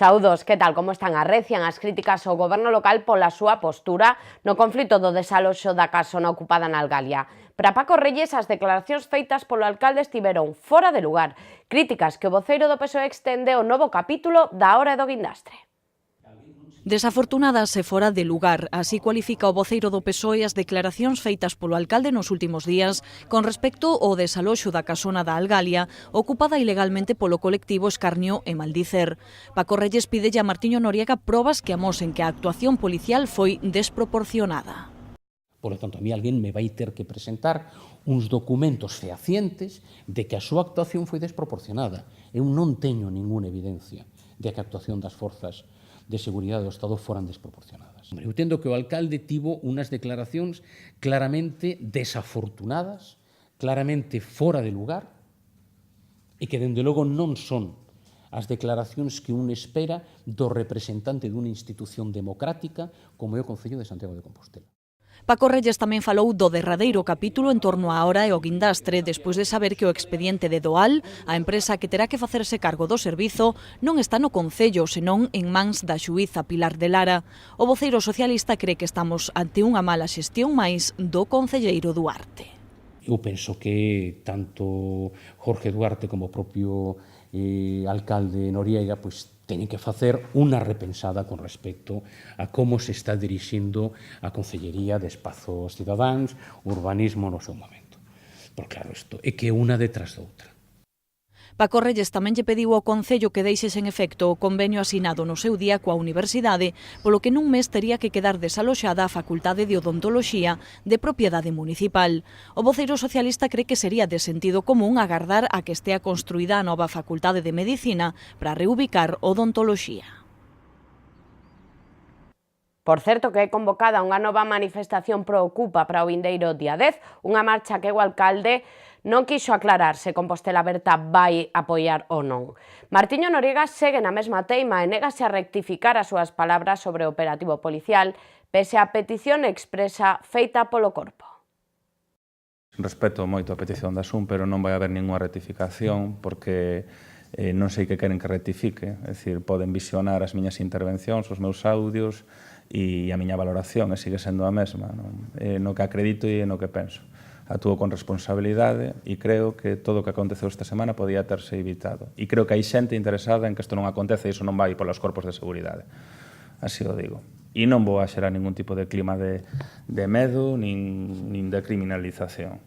Saúdos, que tal? Como están? Arrecian as críticas ao goberno local pola súa postura no conflito do desaloxo da casona ocupada na Algalia. Para Paco Reyes, as declaracións feitas polo alcalde estiveron fora de lugar. Críticas que o voceiro do PSOE extende ao novo capítulo da Hora do Guindastre. Desafortunadas e fora de lugar, así cualifica o voceiro do PSOE as declaracións feitas polo alcalde nos últimos días con respecto ao desaloxo da casona da Algalia, ocupada ilegalmente polo colectivo Escarnio e Maldicer. Paco Reyes pídelle a Martiño Noriega probas que amosen que a actuación policial foi desproporcionada. Por lo tanto, a mí alguén me vai ter que presentar uns documentos fehacientes de que a súa actuación foi desproporcionada. Eu non teño ninguna evidencia de que a actuación das forzas de seguridade do Estado foran desproporcionadas. Eu entendo que o alcalde tivo unhas declaracións claramente desafortunadas, claramente fora de lugar, e que, dende logo, non son as declaracións que un espera do representante dunha institución democrática como é o Concello de Santiago de Compostela. Paco Reyes tamén falou do derradeiro capítulo en torno á Hora e o Guindastre despois de saber que o expediente de Doal, a empresa que terá que facerse cargo do servizo, non está no Concello, senón en mans da xuíza Pilar de Lara. O voceiro socialista cree que estamos ante unha mala xestión máis do concelleiro Duarte. Eu penso que tanto Jorge Duarte como o propio alcalde Noriega teñen que facer unha repensada con respecto a como se está dirixindo a Concellería de Espazos Cidadáns, urbanismo no seu momento. Porque claro, isto é que unha detrás da outra. Paco Reyes tamén lle pediu ao Concello que deixe sen efecto o convenio asinado no seu día coa Universidade, polo que nun mes tería que quedar desaloxada a Facultade de Odontoloxía de propiedade municipal. O voceiro socialista cree que sería de sentido común agardar a que estea construída a nova Facultade de Medicina para reubicar Odontoloxía. Por certo, que é convocada unha nova manifestación pro Ocupa para o vindeiro día 10, unha marcha que o alcalde non quixo aclarar se Compostela Aberta vai apoiar ou non. Martiño Noriega segue na mesma teima e négase a rectificar as súas palabras sobre o operativo policial pese á petición expresa feita polo corpo. Respeto moito a petición da SUM, pero non vai haber ninguna rectificación porque non sei que queren que rectifique. É dicir, poden visionar as miñas intervencións, os meus audios e a miña valoración, e sigue sendo a mesma, no que acredito e no que penso. Actúo con responsabilidade e creo que todo o que aconteceu esta semana podía terse evitado. E creo que hai xente interesada en que isto non acontece e iso non vai polos corpos de seguridade. Así o digo. E non vou a xerar ningún tipo de clima de medo nin de criminalización.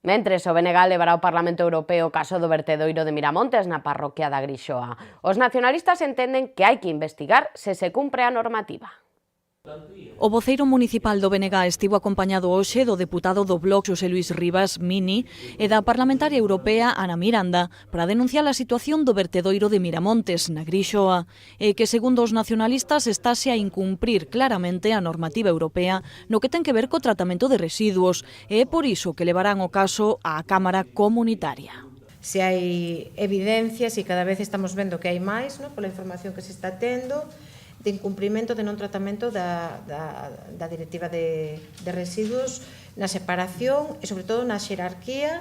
Mentres, o BNG levará ao Parlamento Europeo o caso do vertedoiro de Miramontes na parroquia da Grixoa. Os nacionalistas entenden que hai que investigar se se cumpre a normativa. O voceiro municipal do BNG estivo acompañado hoxe do deputado do Bloc Xosé Luís Rivas Mini e da parlamentaria europea Ana Miranda para denunciar a situación do vertedoiro de Miramontes na Grixoa e que, segundo os nacionalistas, estáse a incumprir claramente a normativa europea no que ten que ver co tratamento de residuos e é por iso que levarán o caso á Cámara Comunitaria. Se hai evidencias e cada vez estamos vendo que hai máis, pola información que se está tendo, de incumprimento de non tratamento da directiva de residuos na separación e, sobre todo, na xerarquía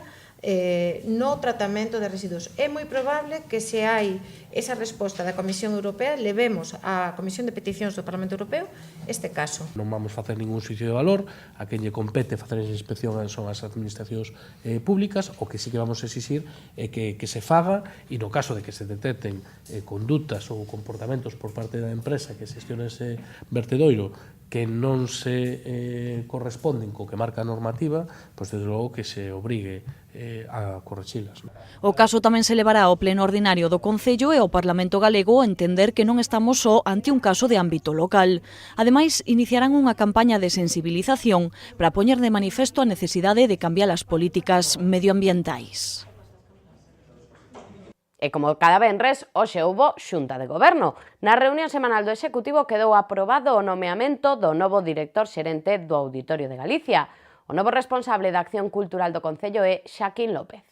no tratamento de residuos. É moi probable que se hai esa resposta da Comisión Europea, levemos á Comisión de Peticións do Parlamento Europeo este caso. Non vamos facer ningún xuízo de valor, a quen lle compete facer esa inspección son as administracións públicas, o que sí que vamos a exixir é que se faga e no caso de que se detecten condutas ou comportamentos por parte da empresa que xestiona ese vertedoiro que non se corresponden co que marca a normativa, pois desde logo que se obrigue a correxilas. O caso tamén se levará ao pleno ordinario do Concello e ao Parlamento Galego a entender que non estamos só ante un caso de ámbito local. Ademais, iniciarán unha campaña de sensibilización para poñer de manifesto a necesidade de cambiar as políticas medioambientais. E como cada venres, hoxe houbo xunta de goberno. Na reunión semanal do Executivo quedou aprobado o nomeamento do novo director xerente do Auditorio de Galicia. O novo responsable da Acción Cultural do Concello é Xaquín López.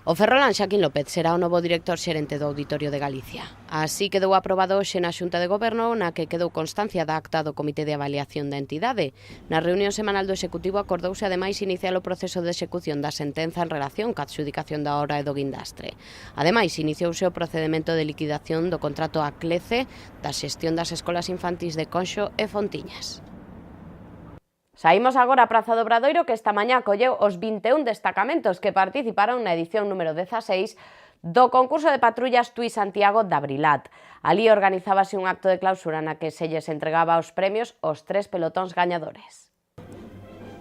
O ferrolán Xaquín López será o novo director xerente do Auditorio de Galicia. Así quedou aprobado hoxe na Xunta de Goberno, na que quedou constancia da acta do Comité de Avaliación da entidade. Na reunión semanal do Executivo acordouse ademais iniciar o proceso de execución da sentenza en relación ca adxudicación da obra e do guindastre. Ademais, iniciouse o procedimento de liquidación do contrato a Clece da xestión das escolas infantís de Conxo e Fontiñas. Saímos agora á Praza do Obradoiro, que esta mañá acolleu os 21 destacamentos que participaron na edición número 16 do concurso de patrullas Tui Santiago de Abrilat. Alí organizábase un acto de clausura na que se lles entregaba os premios aos 3 pelotóns gañadores.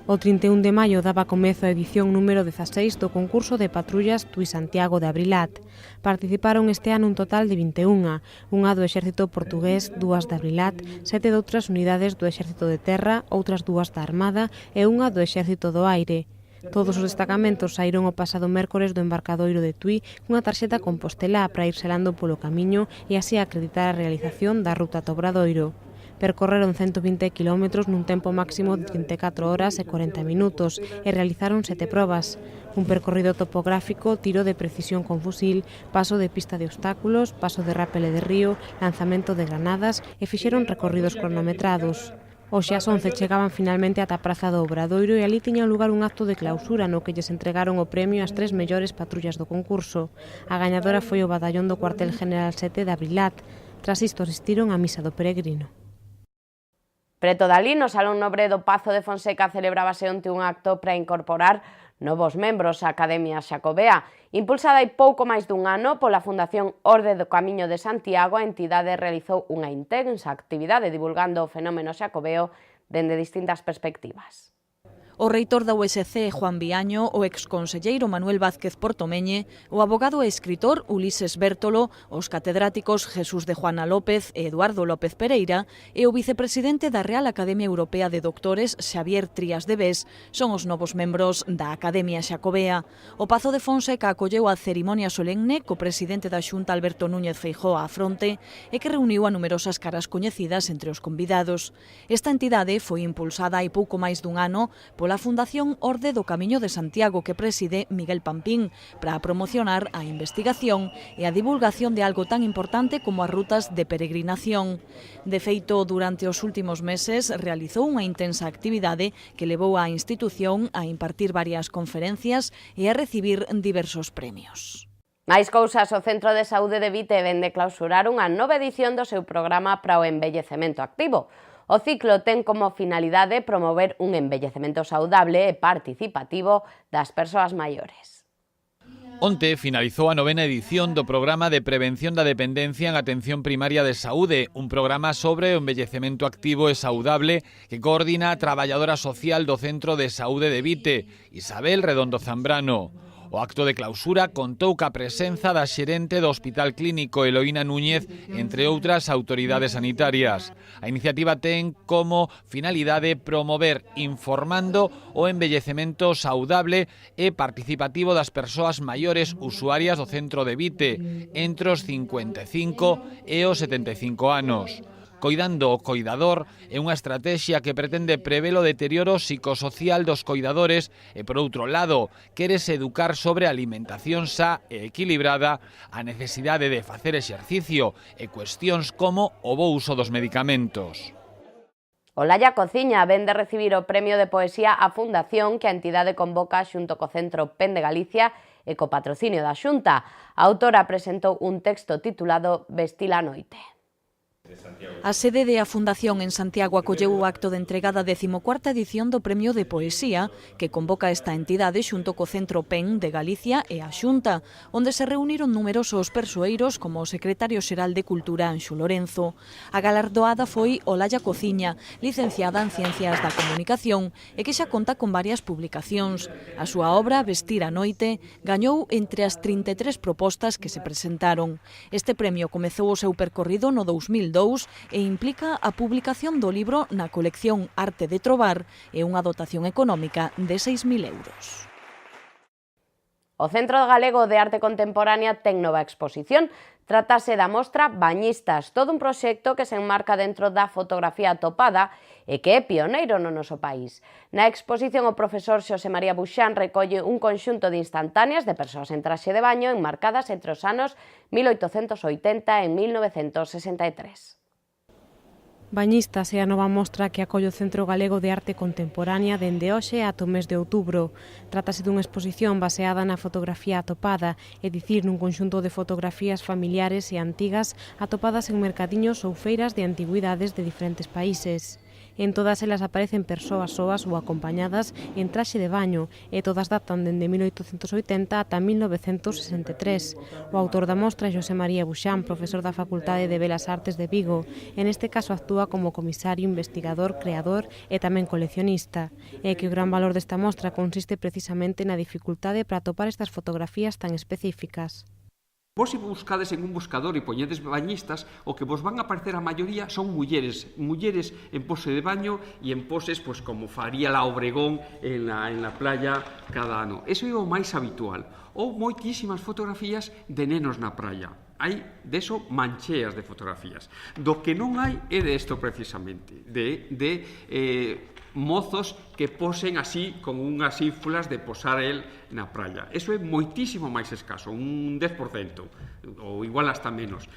O 31 de maio daba comezo a edición número 16 do concurso de patrullas Tui Santiago de Abrilat. Participaron este ano un total de 21, unha do Exército Portugués, 2 de Abrilat, 7 de outras unidades do Exército de Terra, outras 2 da Armada e unha do Exército do Aire. Todos os destacamentos saíron o pasado mércores do embarcadoiro de Tui cunha tarxeta compostelá para ir selando polo camiño e así acreditar a realización da ruta ata Obradoiro. Percorreron 120 km nun tempo máximo de 34 horas e 40 minutos e realizaron 7 probas. Un percorrido topográfico, tiro de precisión con fusil, paso de pista de obstáculos, paso de rápele de río, lanzamento de granadas e fixeron recorridos cronometrados. Hoxe ás 11 chegaban finalmente ata a Praza do Obradoiro e ali tiña lugar un acto de clausura no que lles entregaron o premio ás 3 mellores patrullas do concurso. A gañadora foi o batallón do cuartel general 7 de Abrilat. Tras isto asistiron á misa do peregrino. Preto dali, no Salón Nobre do Pazo de Fonseca celebrábase onte un acto para incorporar novos membros á Academia Xacobea. Impulsada hai pouco máis dun ano pola Fundación Orde do Camiño de Santiago, a entidade realizou unha intensa actividade divulgando o fenómeno xacobeo dende distintas perspectivas. O reitor da USC, Juan Viaño, o exconselleiro Manuel Vázquez Portomeñe, o abogado e escritor Ulises Bértolo, os catedráticos Jesús de Juana López e Eduardo López Pereira e o vicepresidente da Real Academia Europea de Doctores, Xavier Trías de Bes, son os novos membros da Academia Xacobea. O Pazo de Fonseca acolleu a cerimonia solemne co presidente da Xunta Alberto Núñez Feijóo á fronte e que reuniu a numerosas caras coñecidas entre os convidados. Esta entidade foi impulsada hai pouco máis dun ano pola Fundación Orde do Camiño de Santiago que preside Miguel Pampín para promocionar a investigación e a divulgación de algo tan importante como as rutas de peregrinación. De feito, durante os últimos meses realizou unha intensa actividade que levou á institución a impartir varias conferencias e a recibir diversos premios. Máis cousas, o Centro de Saúde de Vite vén de clausurar unha nova edición do seu programa para o envellecemento activo. O ciclo ten como finalidade promover un envellecemento saudable e participativo das persoas maiores. Onte finalizou a 9ª edición do Programa de Prevención da Dependencia en Atención Primaria de Saúde, un programa sobre o envellecemento activo e saudable que coordina a traballadora social do Centro de Saúde de Vite, Isabel Redondo Zambrano. O acto de clausura contou ca presenza da xerente do Hospital Clínico Eloína Núñez, entre outras autoridades sanitarias. A iniciativa ten como finalidade promover informando o envellecemento saudable e participativo das persoas maiores usuarias do centro de Vite entre os 55 e os 75 anos. Coidando o coidador é unha estratexia que pretende prever o deterioro psicosocial dos coidadores e, por outro lado, quérese educar sobre a alimentación sa e equilibrada, a necesidade de facer exercicio e cuestións como o bo uso dos medicamentos. Olalla Cociña vén de recibir o Premio de Poesía á Fundación que a entidade convoca xunto co Centro PEN de Galicia e co patrocinio da Xunta. A autora presentou un texto titulado Vestir a noite. A sede da Fundación en Santiago acolleu o acto de entrega da 14ª edición do Premio de Poesía que convoca esta entidade xunto co Centro PEN de Galicia e a Xunta, onde se reuniron numerosos persoeiros como o secretario xeral de Cultura Anxo Lorenzo. A galardoada foi Olalla Cociña, licenciada en Ciencias da Comunicación e que xa conta con varias publicacións. A súa obra, Vestir a noite, gañou entre as 33 propostas que se presentaron. Este premio comezou o seu percorrido no 2002 e implica a publicación do libro na colección Arte de Trobar e unha dotación económica de 6.000 euros. O Centro Galego de Arte Contemporánea ten nova exposición. Trátase da mostra Bañistas, todo un proxecto que se enmarca dentro da fotografía atopada e que é pioneiro no noso país. Na exposición o profesor Xosé María Buxán recolle un conxunto de instantáneas de persoas en traxe de baño enmarcadas entre os anos 1880 e 1963. Bañistas é a nova mostra que acolle o Centro Galego de Arte Contemporánea dende hoxe ata o mes de outubro. Trátase dunha exposición baseada na fotografía atopada, é dicir, nun conxunto de fotografías familiares e antigas atopadas en mercadiños ou feiras de antigüidades de diferentes países. En todas elas aparecen persoas soas ou acompañadas en traxe de baño e todas datan dende 1880 ata 1963. O autor da mostra é Xosé María Buxán, profesor da Facultade de Belas Artes de Vigo. En este caso actúa como comisario, investigador, creador e tamén coleccionista. E que o gran valor desta mostra consiste precisamente na dificultade para atopar estas fotografías tan específicas. Vos se buscades en un buscador e poñedes bañistas, o que vos van a aparecer a maioría son mulleres en pose de baño e en poses pues, como faría la Obregón en la playa cada ano. Eso é o máis habitual. Ou moitísimas fotografías de nenos na praia. Hai, deso, mancheas de fotografías. Do que non hai é de isto precisamente, de mozos que posen así, con unhas ínfulas de posar el na praia. Eso é moitísimo máis escaso, un 10%, ou igual hasta menos.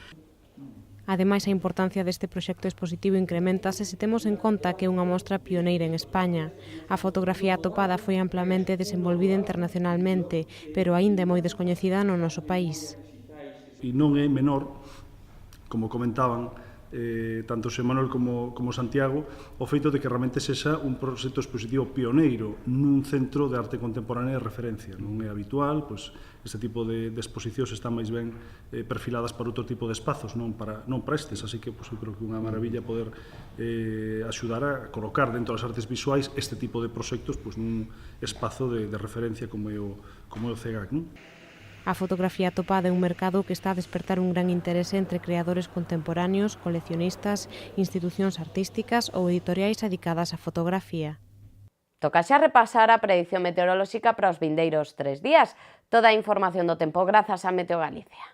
Ademais, a importancia deste proxecto expositivo incrementase se temos en conta que é unha mostra pioneira en España. A fotografía atopada foi amplamente desenvolvida internacionalmente, pero aínda é moi descoñecida no noso país. E non é menor, como comentaban, tanto Xosé Manuel como Santiago, o feito de que realmente sexa un proxecto expositivo pioneiro nun centro de arte contemporánea de referencia. Non é habitual, pois este tipo de exposicións están máis ben perfiladas para outro tipo de espazos, non para estes, así que eu creo que é unha maravilla poder axudar a colocar dentro das artes visuais este tipo de proxectos nun espazo de referencia como é o CEGAC, non? A fotografía atopada é un mercado que está a despertar un gran interese entre creadores contemporáneos, coleccionistas, institucións artísticas ou editoriais dedicadas á fotografía. Toca xa repasar a predición meteorolóxica para os vindeiros 3 días. Toda a información do tempo grazas a Meteo Galicia.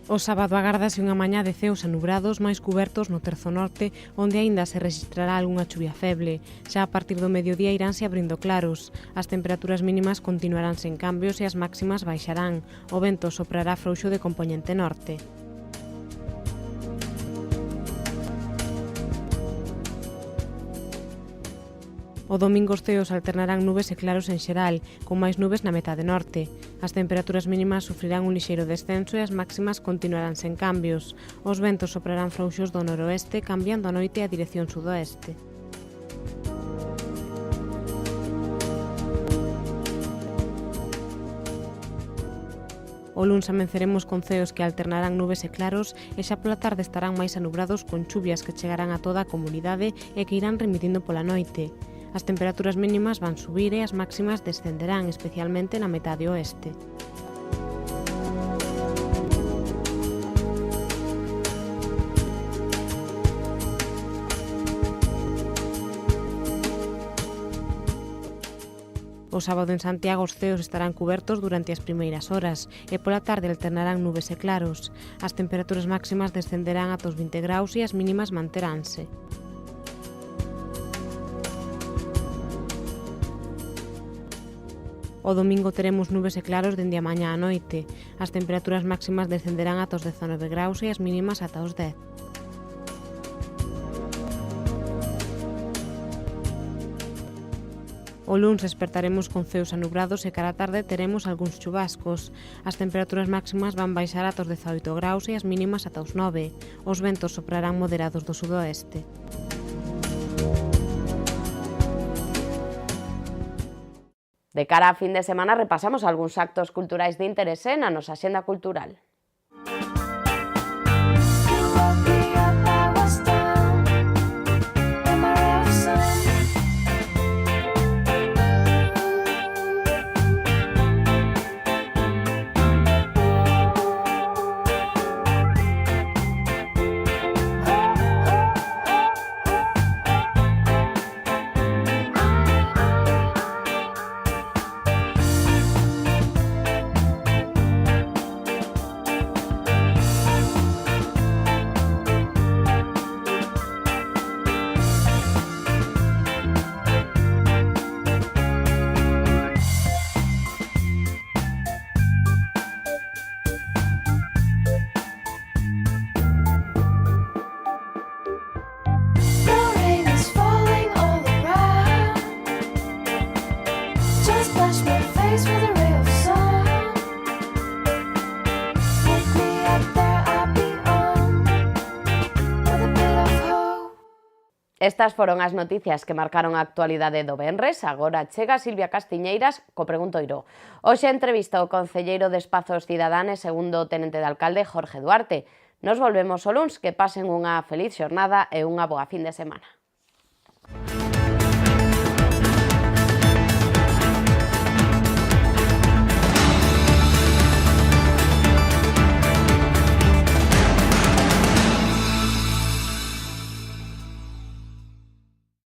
O sábado agárdase unha mañá de ceos anubrados máis cubertos no terzo norte, onde aínda se registrará algunha chuvia feble. Xa a partir do mediodía iránse abrindo claros. As temperaturas mínimas continuarán sen cambios e as máximas baixarán. O vento soprará frouxo de compoñente norte. O domingo os ceos alternarán nubes e claros en xeral, con máis nubes na metade norte. As temperaturas mínimas sufrirán un lixeiro descenso e as máximas continuarán sen cambios. Os ventos soprarán frouxos do noroeste, cambiando a noite a dirección sudoeste. O luns amenceremos con ceos que alternarán nubes e claros e xa pola tarde estarán máis anubrados con chuvias que chegarán a toda a comunidade e que irán remitindo pola noite. As temperaturas mínimas van subir e as máximas descenderán, especialmente na metade oeste. O sábado en Santiago os ceos estarán cubertos durante as primeiras horas e pola tarde alternarán nubes e claros. As temperaturas máximas descenderán ata os 20 graus e as mínimas manteránse. O domingo teremos nubes e claros dende a mañá á noite. As temperaturas máximas descenderán ata os 19 graus e as mínimas ata os 10. O luns despertaremos con ceos anubrados e cara á tarde teremos algúns chubascos. As temperaturas máximas van baixar ata os 18 graus e as mínimas ata os 9. Os ventos soprarán moderados do sudoeste. De cara a fin de semana repasamos algúns actos culturais de interese na nosa axenda cultural. Estas foron as noticias que marcaron a actualidade do venres. Agora chega Silvia Castiñeiras co Preguntoiro. Hoxe entrevista o concelleiro de Espazos Cidadáns, segundo o tenente de alcalde Jorge Duarte. Nos volvemos o luns. Que pasen unha feliz xornada e unha boa fin de semana.